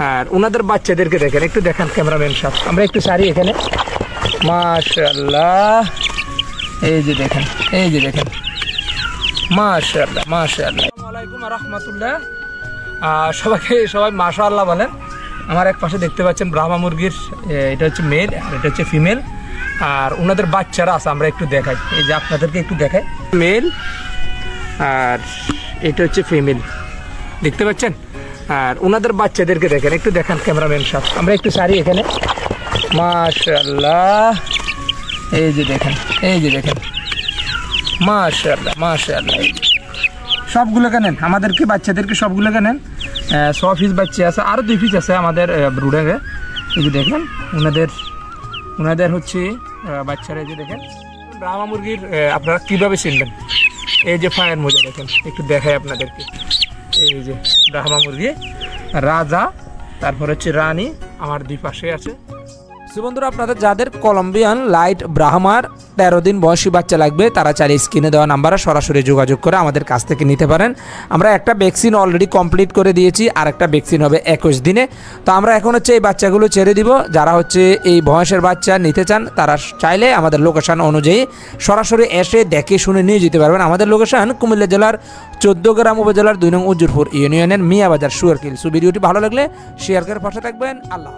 আর ওনাদের বাচ্চাদেরকে দেখেন, একটু দেখান ক্যামেরাম্যান সাহেব, আমরা একটু সারি এখানে। মাশাআল্লাহ, এই যে দেখেন, এই যে দেখেন, মাশাআল্লাহ মাশাআল্লাহ। আসসালামু আলাইকুম ওয়া রাহমাতুল্লাহ। সবাই মাশাআল্লাহ বলেন। আমার এক পাশে দেখতে পাচ্ছেন ব্রাহ্মা মুরগির, এটা হচ্ছে মেল আর এটা হচ্ছে ফিমেল, আর ওনাদের বাচ্চারা আছে, আমরা একটু দেখাই, এই যে আপনাদেরকে একটু দেখাই, মেল আর এটা হচ্ছে ফিমেল, দেখতে পাচ্ছেন। আর ওনাদের বাচ্চাদেরকে দেখেন, একটু দেখান ক্যামেরাম্যান সাহেব, আমরা একটু সারি এখানে। মাশাআল্লাহ, এই যে দেখেন, এই যে দেখেন, মাশাআল্লাহ মাশাআল্লাহ। সবগুলোকে নেন, আমাদেরকে বাচ্চাদেরকে সবগুলোকে নেন। 100 পিস বাচ্চা আছে, আরও 2 পিস আছে আমাদের ব্রুডারে। এই যে দেখেন ওনাদের হচ্ছে বাচ্চারা, এই যে দেখেন। ব্রাহ্মা মুরগির আপনারা কীভাবে চিনবেন, এই যে ফায়ার মোজা দেখেন, একটু দেখাই আপনাদেরকে। এই যে ব্রাহ্মা মুরগি রাজা, তারপর হচ্ছে রানী, আমার 2 পাশে আছে। বন্ধুরা, আপনাদের যাদের কলম্বিয়ান লাইট ব্রাহ্মার 13 দিন বয়সী বাচ্চা লাগবে, তারা চাইলে স্ক্রিনে দেওয়া নাম্বারে সরাসরি যোগাযোগ করে আমাদের কাছ থেকে নিতে পারেন। আমরা একটা ভ্যাকসিন অলরেডি কমপ্লিট করে দিয়েছি, আর একটা ভ্যাকসিন হবে 21 দিনে। তো আমরা এখন হচ্ছে এই বাচ্চাগুলো ছেড়ে দিব। যারা হচ্ছে এই বয়সের বাচ্চা নিতে চান, তারা চাইলে আমাদের লোকেশন অনুযায়ী সরাসরি এসে দেখে শুনে নিয়ে যেতে পারবেন। আমাদের লোকেশন কুমিল্লা জেলার 14 গ্রাম উপজেলার 2 নং উজ্জুরপুর ইউনিয়নের মিয়াবাজার সুয়ারকিল। ভিডিওটি ভালো লাগলে শেয়ার করে পাশে থাকবেন। আল্লাহ।